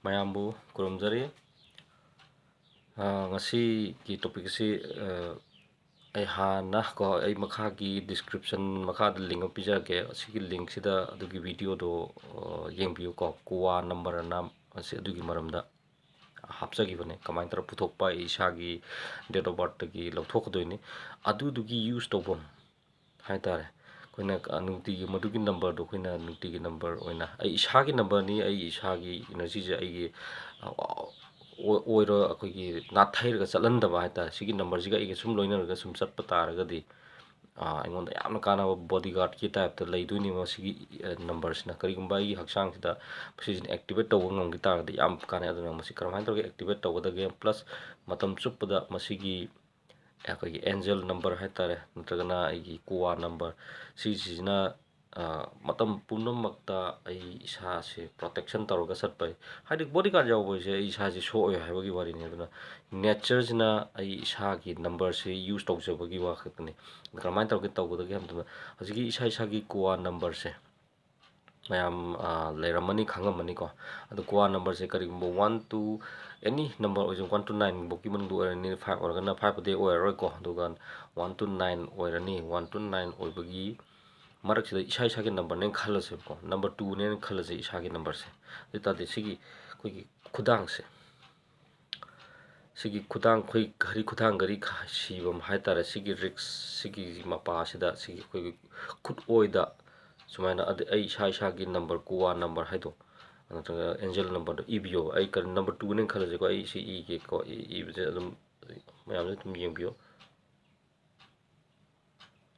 mayambu kurumjari ngasi ki topic si ai hana ko ai makha ki description makha da link pija ke asigi link sida adugi video do yengbiu ko KUA number na asi adugi maramda hapsagi bane kamai tar puthokpa isagi date of birth gi lawthokdoini adudugi use tobom haitare koina nungti madugi number do koina nungti gi number oina ai isagi number ni ai isagi energy je ai gi oiro akogi nathaiga chalandaba haita sigi number siga ige sum loinarga sum chatpa taragadi aingonda yamna kana bodyguard ki type ta leiduini masigi number sina karigumba igi haksang sida precision activate taw ngam gi taragadi yam kana aduna masi karamai tor activate tawgadage plus matam chupada masigi akogi angel number haitare natragana igi KUA number sisina matam punamakta ai isa se protection tawga satpai hadi bodyguard jawbo se isa se so oy habagi wari ni aduna nature jina ai isa gi number se use tawjabagi wa khatni karamai tawge tawgadage hamduna hajigi isa isa gi KUA number se mayam leiramani khangamani ko adu KUA number se karigumbo 1 to any number ojum 1 to 9 boki mandu ni 5 organa 5 de oiroi ko dugan 1 to 9 oirani 1 to 9 oibagi marak sida isa isa gi number nen khalase ko number 2 nen khalase isa gi number se dita de sigi kogi khudang se sigi khudang khoi gari khudang gari sibam haitare sigi risk sigi mapa sida sigi kogi khud oida sumaina ade ai isa isa gi number KUA number haido angel number do ibio ai kar number 2 nen khalaje ko ai si i ke ko i je adum mayam je tum yengbio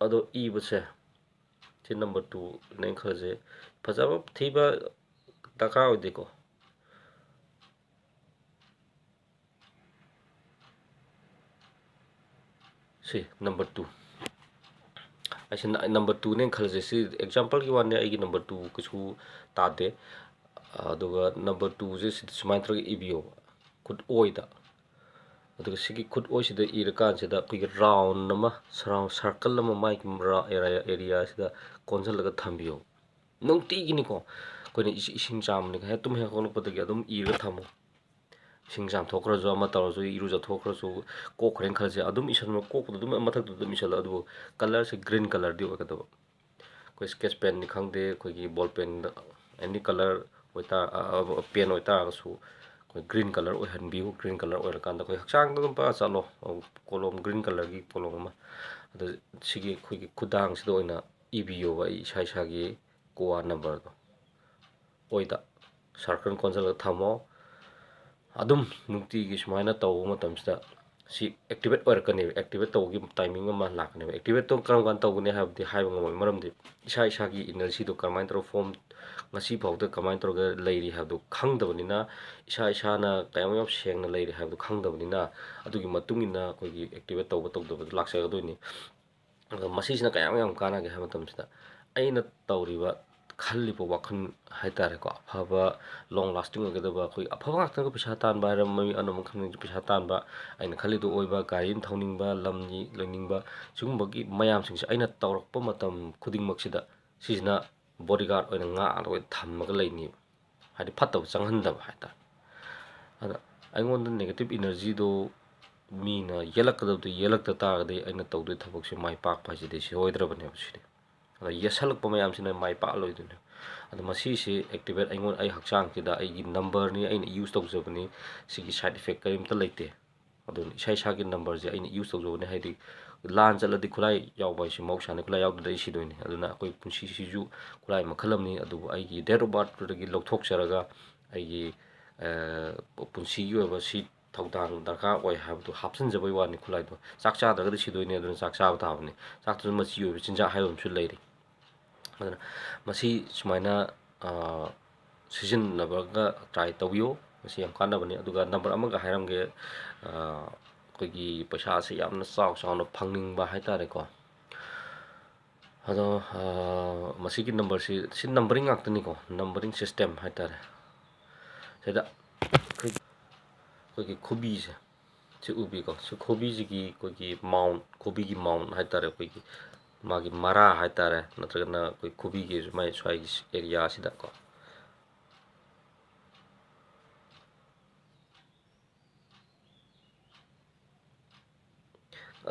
ado i bse ti number 2 nen khalaje phajaba thiba taka ode ko si number 2 ai number 2 nen khalaje si example gi one ai gi number 2 kuchu tade aduga number 2 je sumaintra ibio khud oida aduga sigi khud oi sida irakan sida kuigi round nama surround circle nama mai area sida konjal laga thambio nungti gini ko koine ising jamni ka tum he kono padagi adum ira thamo sing jam thokra jo ama tar jo iru ja thokra jo ko khren khalse adum isan ma ko dum mathak dum isal adu color se green color di wakado ko sketch pen ni khangde koigi ball pen any color oita pen oita su ko green color oi han biu green color oi kan da ko haksang dum pa chalo kolom green color gi kolom ma adu sigi koigi khudang si do ina ibio wa isai sagi KUA number do oida circle console thamo adum nukti gi sumaina taw matamsida si activate oirkani activate tawgi timing ma lakne activate to karam kan tawgune habdi haiba ngam maramdi isa isa gi energy do karmain tro form ngasi phawda karmain tro ga leiri habdu khangdabanina isa isa na kayam yam sengna leiri habdu khangdabanina adugi matungina kogi activate tawba tawdaba laksa doini masisina kayam yam kana ge hamatamsida aina tawriba khalliba wakhan haitare ko afaba long lasting ogadaba koi afaba ngakta ko pisa tan ba ram mi anum khang pisa tan ba aina khallidu oiba garin thauning ba lamni lening ba sugumba gi mayam sing se aina tawrakpa matam khuding maksida sisina bodyguard oina nga aloi thammaga leini hadi phatab changhandaba haita ada aingon negative energy do mina yelakadabdu yelakta targade aina tawdu thabak se mai pak phajide se hoidrabane bside yesalak pamayam sina mai pa loidune adu masi se activate aingon ai haksang sida ai gi number ni aina use tawjabani sigi side effect kaimta leite adu isai sagi number je aina use tawjabani haidi lan chaladi khulai yawbai si mausane khulai yawda isi doini aduna akoi punsi siju khulai makhalamni adu ai gi date of birth gi lokthok charaga ai gi punsi gi oba si thawdang darka oi habdu hapsan jabai wani khulai do chakcha daga si doini aduna chakcha tabni chaktu machi obi chinja haibam chu leiri aduna masi sumaina sijinnaba try tawyo masi yam kanabani aduga number amaga hairamge koigi paisa se yamna chaw phangning ba haitare ko ado masigi number si numbering aktani ko numbering system haitare seda koigi khobi se ubi ko su khobi gi koigi mount khobi gi mount haitare koigi magi mara haitare natragana koi khobi gi mai swai area sida ko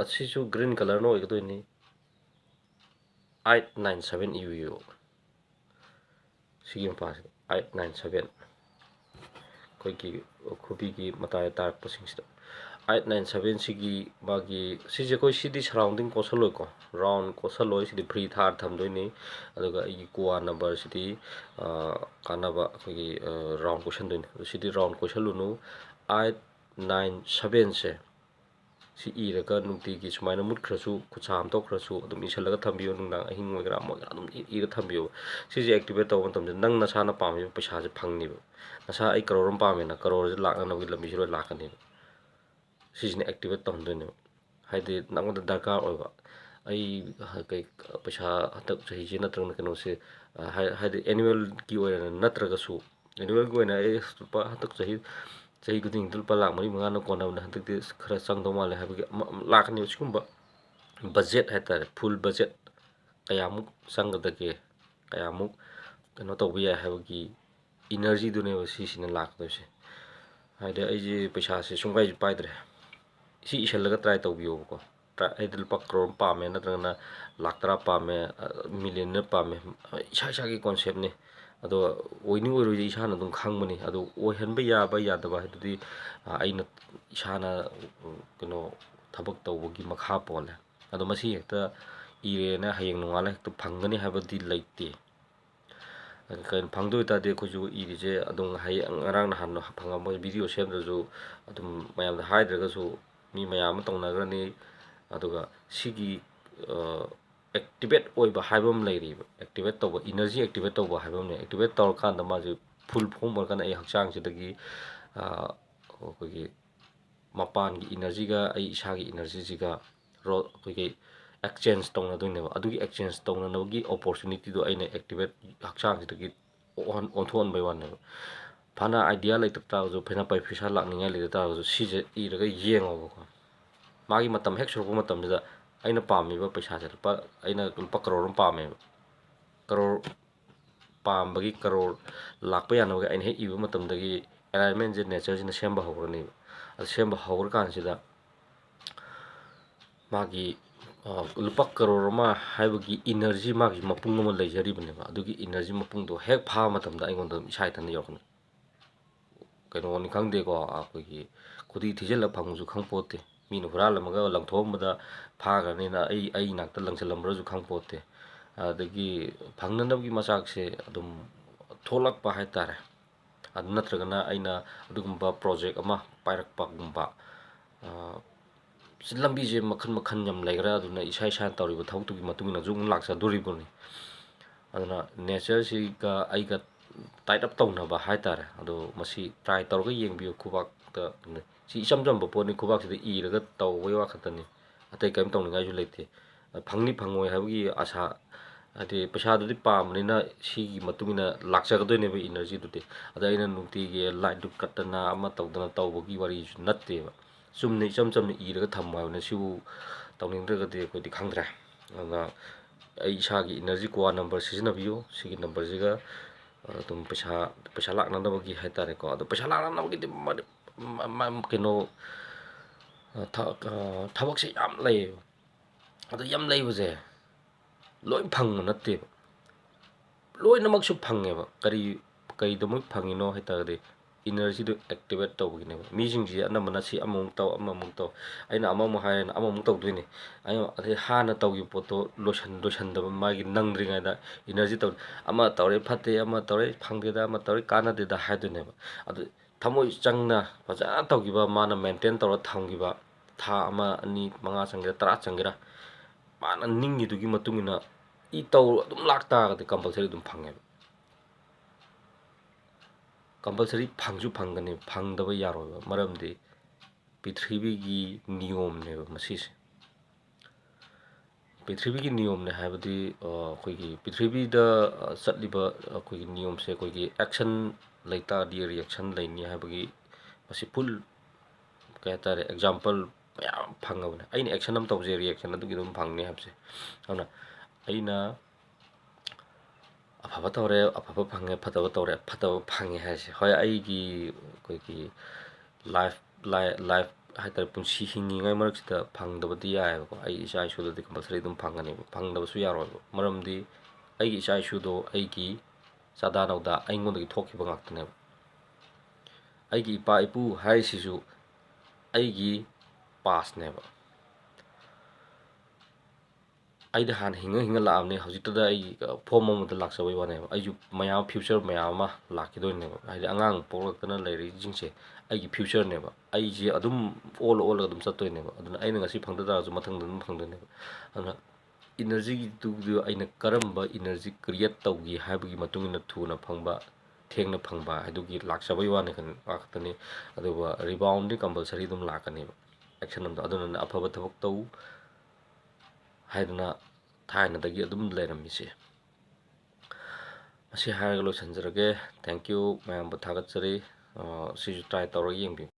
asisu green color no oigadoi 897 iu sigi pass 897 koi ki khubi ki matai tar pasing sida 897 sigi bagi sije koi sidi surrounding ko saloi ko round ko saloi sidi free thar tham doi ni aduga i KUA number sidi kanaba koi round question doi ni sidi round question lunu 897 se si iraga nungti ki sumaina mut khrasu kucham to khrasu adum isalaga thambiyo nungdang ahing moigra moigra adum ira thambiyo siji activate taw tam nang nasana pami paisa je phangni nasa ai karoram pami na karor je lakna na lambi siro lakani sijini activate taw ndone haide nangda darkar oiba ai kai paisa hatak sahi je natrang na kano se haide annual ki oina natraga su annual ki oina ai pa hatak sahi sahi kuding dul pa lak mari mangana kona na hatak de khara sang do male habagi lakni uskumba budget hatar full budget kayamuk sangdage kayamuk kano to biya habagi energy dune wasi sina lakdose haide ai je paisa se sungai paidre si isalaga try to biyo ko idil pakro pame natrana laktara pame million pame isa isa ki concept ni ado oini oiro isa na dum khangmani ado ohenba yaba yadaba hadi aina isa na kino thabak tawgi makha pole ado masi hekta ire na hayeng nungala hekta phangani habadi laite kan phangdoi ta de khoju iri je adung hay ngarang na han phangam video sem ju adum mayam da haidraga su mi mayam tongnagrani aduga sigi activate oiba haibam lairi activate tawba energy activate tawba haibam ne activate tawr kan da ma ju full form kan ai hakchang sidagi ko gi mapan gi energy ga ai isa gi energy jiga ro ko gi exchange tawna doine adugi exchange tawna nogi opportunity do aina activate hakchang sidagi on thon by one phana idea lai tak ta jo phena pai phisa lakninga le ta jo si je iraga yengo ko magi matam hek sur ko matam da aina pami ba paisa je pa aina pa crore pame crore pambagi crore lakpa yana ga aina he ibu matam dagi environment je nature je na semba hograni semba hogr kan sida magi lupa crore ma haibagi energy magi mapung ma leijari bane ba adugi energy mapung do hek pha matam da aingon da isai tan yorkni kano ni khangde ko akogi khudi thijela phangju khangpote mina hural maga langthomda phagarni na ai nakta langsalamra ju khangpote adagi phangnanabgi masak se adum tholak pa hai tare ad natragana aina adugumba project ama pairakpa gumba lambi je makhan makhan yam laigra aduna isai san tawriba thawtugi matungina jung laksa duriboni aduna nature si ga ai ga tied up tawna ba hai tare ado masi try tawga yengbiyo khubak ta si isam jam ba poni khubak si iraga tawwe wa khatani atai kaim tawningai ju leite phangni phangoi habgi asa ade paisa du pamni na si matungina laksa ga doine ba energy du te ada ina nukti ge light du katana ama tawdana tawbogi wari ju natte ba sumni cham chamni iraga thamma na sibu tawningdra de ko di khangdra na ai isagi energy KUA number sijinnafam sigi number jiga tum paisa lakna nabagi haitare ko ado paisa lakna nabagi kino thabak se yam lay ado yam lay buje loi phang natte loi namak su phange ba kari do muk phangino haitare energy do activate tawgine mi jing ji anamana si among taw aina amam haina amam taw duine ayo ade hana tawgi poto losan da magi nangdringa da energy taw ama tawre phate ama tawre phangde da ama tawre kana de da haidune ba adu thamoi changna faja tawgi ba mana maintain tawra thamgi ba tha ama ani manga changira tara changira mana ningi dugi matungina I taw dum lakta ga compulsory dum phange compulsory phangju phangani phangdaba yaro maramdi prithvi gi niyom ne masise prithvi gi niyom ne habadi koi gi prithvi da chatliba koi gi niyom se koi gi action laita di reaction laini habagi masi full kaya tare example mayam phangawna aina action am tawje reaction adu gi dum phangni habse ana aina afaba tawre afaba phange phataba tawre phataba phange haise hoy ai gi koi gi life ꯍꯥꯏꯇꯥꯔꯦ ꯄꯨꯟꯁꯤ ꯍꯤꯡꯉꯤꯉꯩ ꯃꯔꯛꯁꯤꯗ ꯐꯪꯗꯕꯗꯤ ꯌꯥꯏꯑꯕꯀꯣ ꯑꯩ ꯏꯆꯥ ꯏꯁꯨꯗꯗꯤ compulsory ꯑꯗꯨꯝ ꯐꯪꯒꯅꯦꯕ ꯐꯪꯗꯕꯁꯨ ꯌꯥꯔꯣꯏꯕ ꯃꯔꯝꯗꯤ ꯑꯩꯒꯤ ꯏꯆꯥ ꯏꯁꯨꯗꯣ ꯑꯩꯒꯤ ꯆꯥꯗꯥ ꯅꯧꯗꯥ ꯑꯩꯉꯣꯟꯗꯒꯤ ꯊꯣꯛꯈꯤꯕ ꯉꯥꯛꯇꯅꯦꯕ ꯑꯩꯒꯤ ꯏꯄꯥ ꯏꯄꯨ ꯍꯥꯏꯔꯤꯁꯤꯁꯨ ꯑꯩꯒꯤ ꯄꯥꯁꯅꯦꯕ ꯑꯩꯗꯤ ꯍꯥꯟꯅ ꯍꯤꯡꯉ ꯂꯥꯛꯑꯕꯅꯤ ꯍꯧꯖꯤꯛꯇꯗ ꯑꯩ ꯐꯣꯝ ꯑꯃꯗ ꯂꯥꯛꯆꯕꯩ ꯋꯥꯅꯦꯕ ꯑꯩꯁꯨ ꯃꯌꯥꯝ ꯐ꯭ꯌꯨꯆꯔ ꯃꯌꯥꯝ ꯑꯃ ꯂꯥꯛꯈꯤꯗꯣꯏꯅꯦꯕ ꯍꯥꯏꯗꯤ ꯑꯉꯥꯡ ꯄꯣꯛꯂꯛꯇꯅ ꯂꯩꯔꯤꯁꯤꯡꯁꯦ ꯑꯩꯒꯤ ꯐ꯭ꯌꯨꯆꯔꯅꯦꯕ ꯑꯩꯁꯦ ꯑꯗꯨꯝ ꯑꯣꯜꯂꯒ ꯑꯗꯨꯝ ꯆꯠꯇꯣꯏꯅꯦꯕ ꯑꯗꯨꯅ ꯑꯩꯅ ꯉꯁꯤ ꯐꯪꯗ ꯇꯥꯔꯁꯨ ꯃꯊꯪꯗ ꯑꯗꯨꯝ ꯐꯪꯗꯣꯏꯅꯦꯕ ꯑꯗꯨꯅ ꯏꯅꯔꯖꯤꯗꯨ ꯑꯩꯅ ꯀꯔꯝꯕ ꯏꯅꯔꯖꯤ ꯀ꯭ꯔꯤꯌꯦꯠ ꯇꯧꯒꯦ ꯍꯥꯏꯕꯒꯤ ꯃꯇꯨꯡ ꯏꯟꯅ ꯊꯨꯅ ꯐꯪꯕ ꯊꯦꯡꯅ ꯐꯪꯕ ꯍꯥꯏꯗꯨꯒꯤ ꯂꯥꯛꯆꯕꯩ ꯋꯥꯅꯤ ꯉꯥꯛꯇꯅꯤ ꯑꯗꯨꯒ ꯔꯤꯕꯥꯎꯟꯗꯤ ꯀꯝꯄꯜꯁꯔꯤ ꯑꯗꯨꯝ ꯂꯥꯛꯀꯅꯦꯕ ꯑꯦꯛꯁꯟ ꯑꯃꯗ ꯑꯗꯨꯅ ꯑꯐꯕ ꯊꯕꯛ ꯇꯧ ꯍꯥꯏꯗꯅ ꯊꯥꯏꯅꯗꯒꯤ ꯑꯗꯨꯝ ꯂꯩꯔꯝꯃꯤꯁꯦ ꯃꯁꯤ ꯍꯥꯏꯔꯒ ꯂꯣꯏꯁꯤꯟꯖꯔꯒꯦ ꯊꯦꯡꯛ ꯌꯨ ꯃꯌꯥꯝꯕꯨ ꯊꯥꯒꯠꯆꯔꯤ ꯁꯤꯁꯨ ꯇ꯭ꯔꯥꯏ ꯇꯧꯔꯒ ꯌꯦꯡꯕꯤꯌꯨ